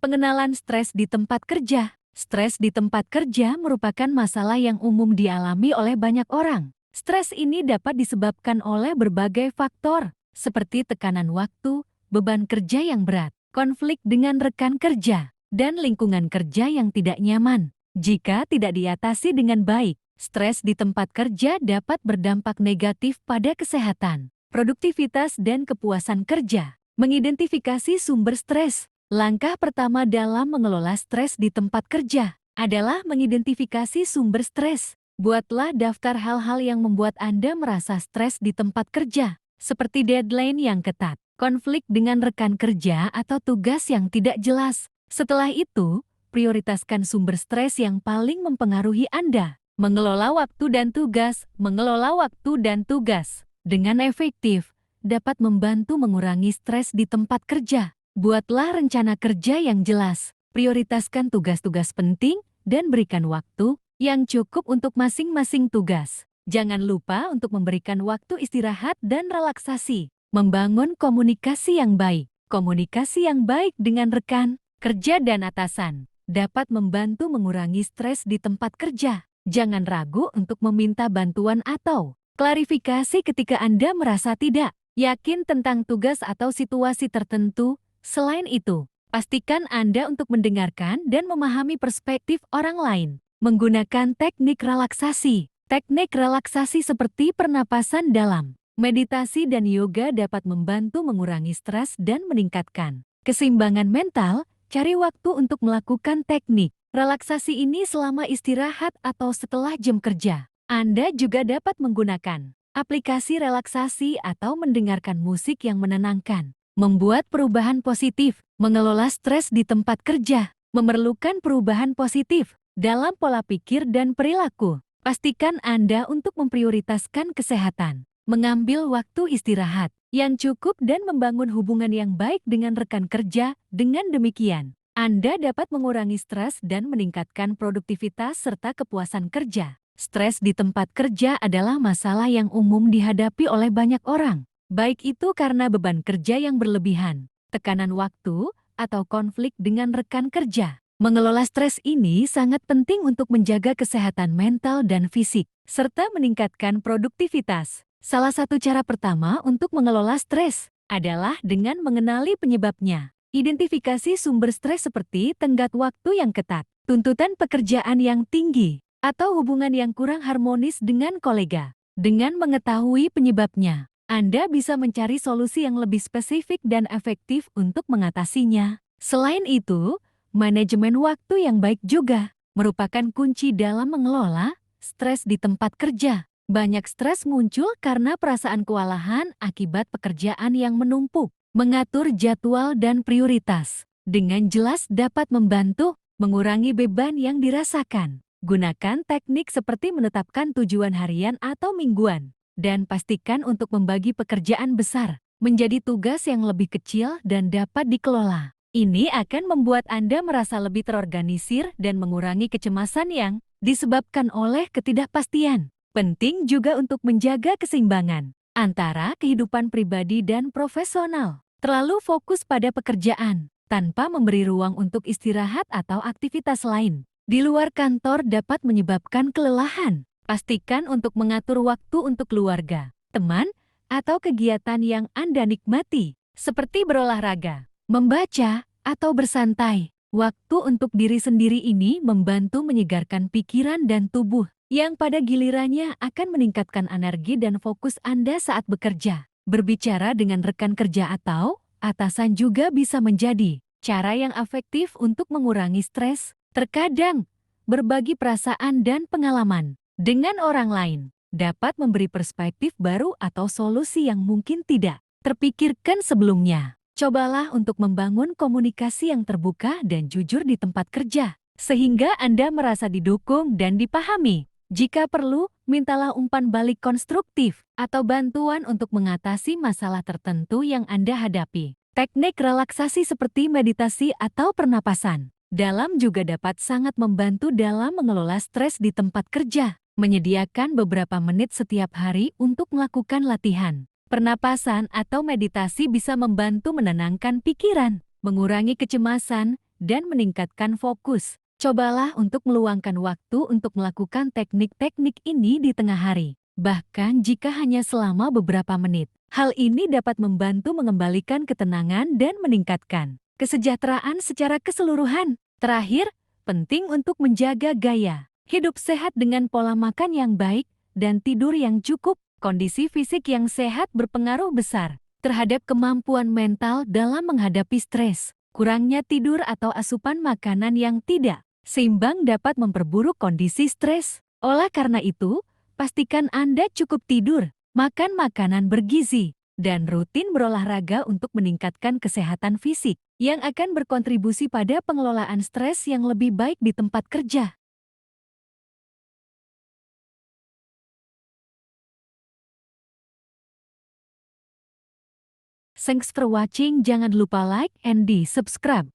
Pengenalan stres di tempat kerja. Stres di tempat kerja merupakan masalah yang umum dialami oleh banyak orang. Stres ini dapat disebabkan oleh berbagai faktor, seperti tekanan waktu, beban kerja yang berat, konflik dengan rekan kerja, dan lingkungan kerja yang tidak nyaman. Jika tidak diatasi dengan baik, stres di tempat kerja dapat berdampak negatif pada kesehatan, produktivitas, dan kepuasan kerja. Mengidentifikasi sumber stres. Langkah pertama dalam mengelola stres di tempat kerja adalah mengidentifikasi sumber stres. Buatlah daftar hal-hal yang membuat Anda merasa stres di tempat kerja, seperti deadline yang ketat, konflik dengan rekan kerja, atau tugas yang tidak jelas. Setelah itu, prioritaskan sumber stres yang paling mempengaruhi Anda. Mengelola waktu dan tugas. Mengelola waktu dan tugas dengan efektif dapat membantu mengurangi stres di tempat kerja. Buatlah rencana kerja yang jelas, prioritaskan tugas-tugas penting, dan berikan waktu yang cukup untuk masing-masing tugas. Jangan lupa untuk memberikan waktu istirahat dan relaksasi. Membangun komunikasi yang baik. Komunikasi yang baik dengan rekan kerja dan atasan dapat membantu mengurangi stres di tempat kerja. Jangan ragu untuk meminta bantuan atau klarifikasi ketika Anda merasa tidak yakin tentang tugas atau situasi tertentu. Selain itu, pastikan Anda untuk mendengarkan dan memahami perspektif orang lain. Menggunakan teknik relaksasi. Teknik relaksasi seperti pernapasan dalam, meditasi, dan yoga dapat membantu mengurangi stres dan meningkatkan keseimbangan mental. Cari waktu untuk melakukan teknik relaksasi ini selama istirahat atau setelah jam kerja. Anda juga dapat menggunakan aplikasi relaksasi atau mendengarkan musik yang menenangkan. Membuat perubahan positif. Mengelola stres di tempat kerja memerlukan perubahan positif dalam pola pikir dan perilaku. Pastikan Anda untuk memprioritaskan kesehatan, mengambil waktu istirahat yang cukup, dan membangun hubungan yang baik dengan rekan kerja. Dengan demikian, Anda dapat mengurangi stres dan meningkatkan produktivitas serta kepuasan kerja. Stres di tempat kerja adalah masalah yang umum dihadapi oleh banyak orang. Baik itu karena beban kerja yang berlebihan, tekanan waktu, atau konflik dengan rekan kerja. Mengelola stres ini sangat penting untuk menjaga kesehatan mental dan fisik, serta meningkatkan produktivitas. Salah satu cara pertama untuk mengelola stres adalah dengan mengenali penyebabnya. Identifikasi sumber stres seperti tenggat waktu yang ketat, tuntutan pekerjaan yang tinggi, atau hubungan yang kurang harmonis dengan kolega. Dengan mengetahui penyebabnya, Anda bisa mencari solusi yang lebih spesifik dan efektif untuk mengatasinya. Selain itu, manajemen waktu yang baik juga merupakan kunci dalam mengelola stres di tempat kerja. Banyak stres muncul karena perasaan kewalahan akibat pekerjaan yang menumpuk. Mengatur jadwal dan prioritas dengan jelas dapat membantu mengurangi beban yang dirasakan. Gunakan teknik seperti menetapkan tujuan harian atau mingguan, dan pastikan untuk membagi pekerjaan besar menjadi tugas yang lebih kecil dan dapat dikelola. Ini akan membuat Anda merasa lebih terorganisir dan mengurangi kecemasan yang disebabkan oleh ketidakpastian. Penting juga untuk menjaga keseimbangan antara kehidupan pribadi dan profesional. Terlalu fokus pada pekerjaan tanpa memberi ruang untuk istirahat atau aktivitas lain di luar kantor dapat menyebabkan kelelahan. Pastikan untuk mengatur waktu untuk keluarga, teman, atau kegiatan yang Anda nikmati, seperti berolahraga, membaca, atau bersantai. Waktu untuk diri sendiri ini membantu menyegarkan pikiran dan tubuh, yang pada gilirannya akan meningkatkan energi dan fokus Anda saat bekerja. Berbicara dengan rekan kerja atau atasan juga bisa menjadi cara yang efektif untuk mengurangi stres. Terkadang, berbagi perasaan dan pengalaman dengan orang lain dapat memberi perspektif baru atau solusi yang mungkin tidak terpikirkan sebelumnya. Cobalah untuk membangun komunikasi yang terbuka dan jujur di tempat kerja, sehingga Anda merasa didukung dan dipahami. Jika perlu, mintalah umpan balik konstruktif atau bantuan untuk mengatasi masalah tertentu yang Anda hadapi. Teknik relaksasi seperti meditasi atau pernapasan dalam juga dapat sangat membantu dalam mengelola stres di tempat kerja. Menyediakan beberapa menit setiap hari untuk melakukan latihan pernapasan atau meditasi bisa membantu menenangkan pikiran, mengurangi kecemasan, dan meningkatkan fokus. Cobalah untuk meluangkan waktu untuk melakukan teknik-teknik ini di tengah hari, bahkan jika hanya selama beberapa menit. Hal ini dapat membantu mengembalikan ketenangan dan meningkatkan kesejahteraan secara keseluruhan. Terakhir, penting untuk menjaga gaya hidup sehat dengan pola makan yang baik dan tidur yang cukup. Kondisi fisik yang sehat berpengaruh besar terhadap kemampuan mental dalam menghadapi stres. Kurangnya tidur atau asupan makanan yang tidak seimbang dapat memperburuk kondisi stres. Oleh karena itu, pastikan Anda cukup tidur, makan makanan bergizi, dan rutin berolahraga untuk meningkatkan kesehatan fisik yang akan berkontribusi pada pengelolaan stres yang lebih baik di tempat kerja. Thanks for watching. Jangan lupa like and di subscribe.